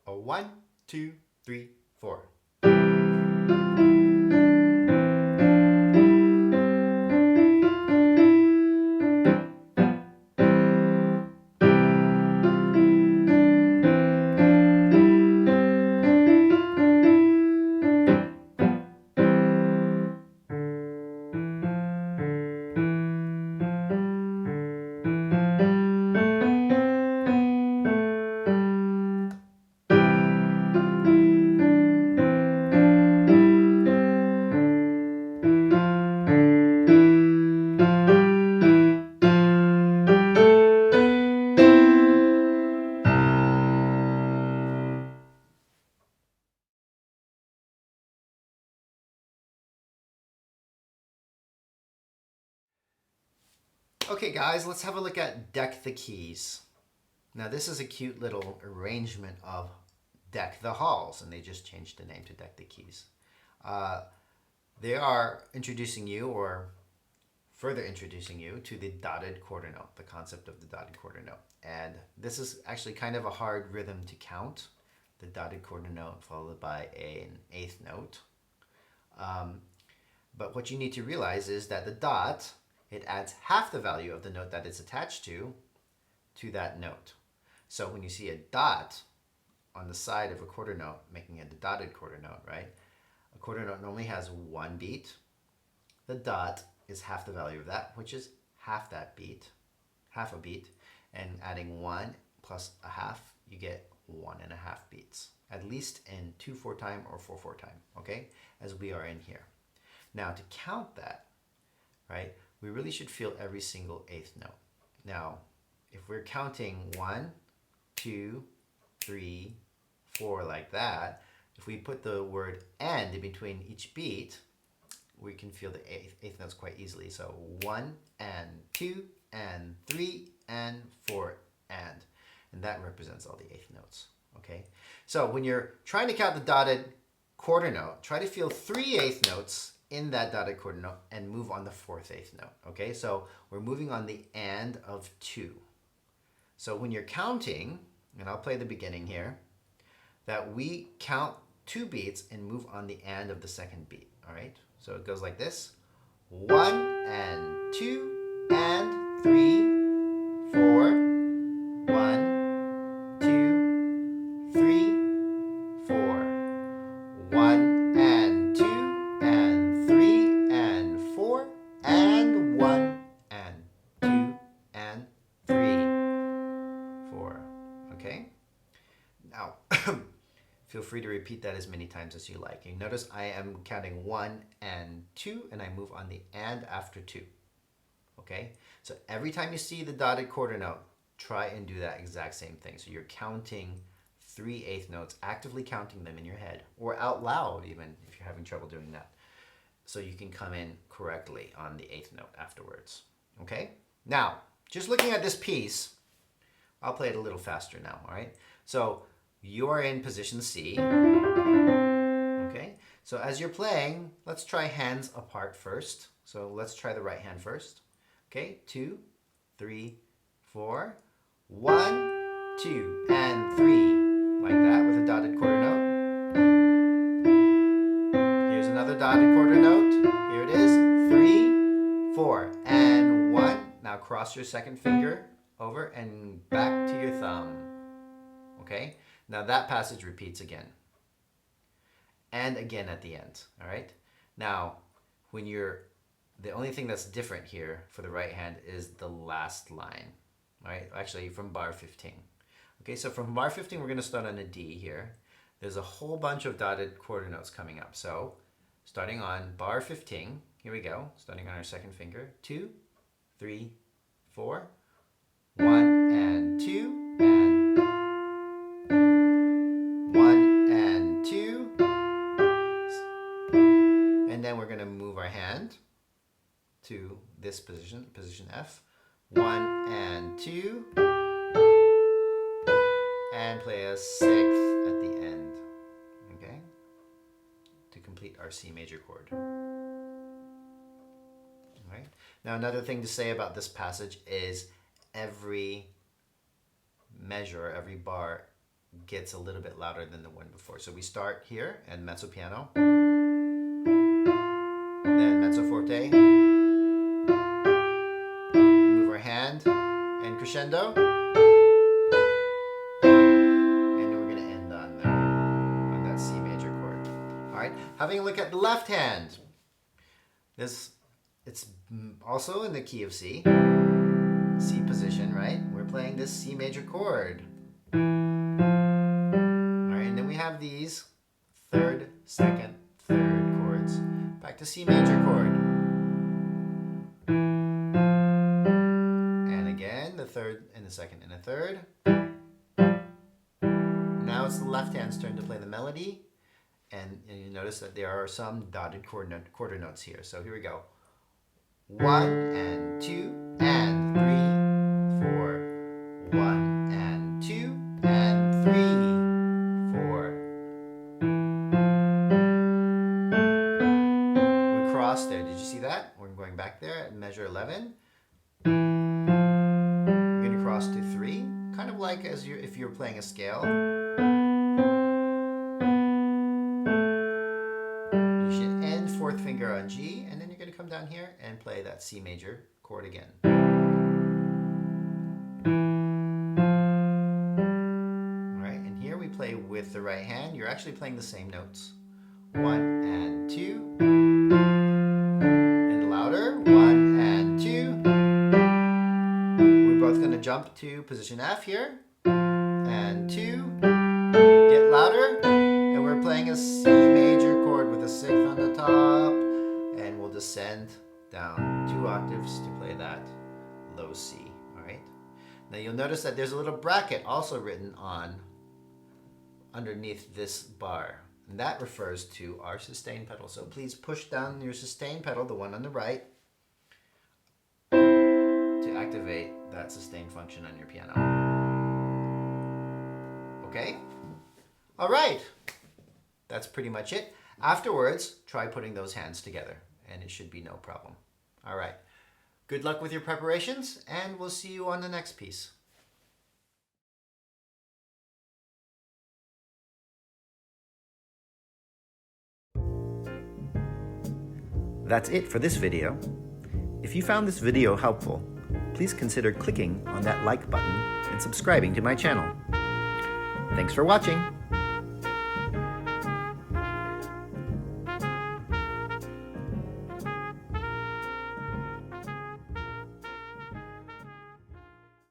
A 1, 2, 3, 4. Okay guys, let's have a look at Deck the Keys. Now this is a cute little arrangement of Deck the Halls, and they just changed the name to Deck the Keys. They are introducing you, or further introducing you, to the dotted quarter note, the concept of the dotted quarter note. And this is actually kind of a hard rhythm to count, the dotted quarter note followed by an eighth note. But what you need to realize is that the dot, it adds half the value of the note that it's attached to that note. So when you see a dot on the side of a quarter note, making it a dotted quarter note, right? A quarter note normally has one beat. The dot is half the value of that, which is half that beat, half a beat. And adding 1 plus a half, you get 1.5 beats, at least in 2/4 time or 4/4 time, okay? As we are in here. Now to count that, right, we really should feel every single eighth note. Now, if we're counting 1, 2, 3, 4 like that, if we put the word and in between each beat, we can feel the eighth notes quite easily. So 1 and 2 and 3 and 4 and that represents all the eighth notes, okay? So when you're trying to count the dotted quarter note, try to feel 3 eighth notes in that dotted quarter note and move on the 4th eighth note, okay? So we're moving on the and of 2. So when you're counting, and I'll play the beginning here, that we count 2 beats and move on the and of the second beat, all right? So it goes like this: 1 and 2 and 3, 4, 1, 2, 3, 4, 1 and 2 and 3 and 4 and 1 and 2 and 3, 4. Okay? Now, feel free to repeat that as many times as you like. You notice I am counting 1 and 2, and I move on the and after 2. Okay? So every time you see the dotted quarter note, try and do that exact same thing. So you're counting 3 eighth notes, actively counting them in your head, or out loud even, if you're having trouble doing that. So you can come in correctly on the eighth note afterwards. Okay? Now, just looking at this piece, I'll play it a little faster now, all right? So you are in position C. Okay? So as you're playing, let's try hands apart first. So let's try the right hand first. Okay? 2, 3, 4. 1, 2, and 3. Like that with a dotted quarter note. Here's another dotted quarter note. Here it is. 3, 4, and 1. Now cross your second finger over and back to your thumb. Okay? Now that passage repeats again. And again at the end. All right? Now, when the only thing that's different here for the right hand is the last line. All right? Actually, from bar 15. Okay, so from bar 15, we're going to start on a D here. There's a whole bunch of dotted quarter notes coming up. So, starting on bar 15, here we go. Starting on our second finger. 2, 3, 4. 1 and 2 and 1 and 2. And then we're going to move our hand to this position, position F. 1 and 2. And play a 6th at the end. Okay? To complete our C major chord. All right? Now another thing to say about this passage is every measure, every bar gets a little bit louder than the one before. So we start here and mezzo piano, then mezzo forte, move our hand and crescendo, and we're going to end on that C major chord. All right, having a look at the left hand. It's also in the key of C. C position, right? We're playing this C major chord. All right, and then we have these third, second, third chords. Back to C major chord. And again, the third and the second and the third. Now it's the left hand's turn to play the melody. And you notice that there are some dotted quarter notes here. So here we go. 1 and 2 and 3, 4. 1 and 2 and 3, 4. We crossed there. Did you see that? We're going back there at measure 11. We're going to cross to 3, kind of like if you're playing a scale. You should end fourth finger on G, and then you're going to come down here and play that C major chord again. All right, and here we play with the right hand. You're actually playing the same notes. 1 and 2. And louder. 1 and 2. We're both going to jump to position F here. And 2. Get louder. And we're playing a C major chord with a 6th on the top. And we'll descend down 2 octaves to play that low C. All right. Now you'll notice that there's a little bracket also written on underneath this bar. And that refers to our sustain pedal. So please push down your sustain pedal, the one on the right, to activate that sustain function on your piano. Okay? All right. That's pretty much it. Afterwards, try putting those hands together, and it should be no problem. All right. Good luck with your preparations, and we'll see you on the next piece. That's it for this video. If you found this video helpful, please consider clicking on that like button and subscribing to my channel. Thanks for watching.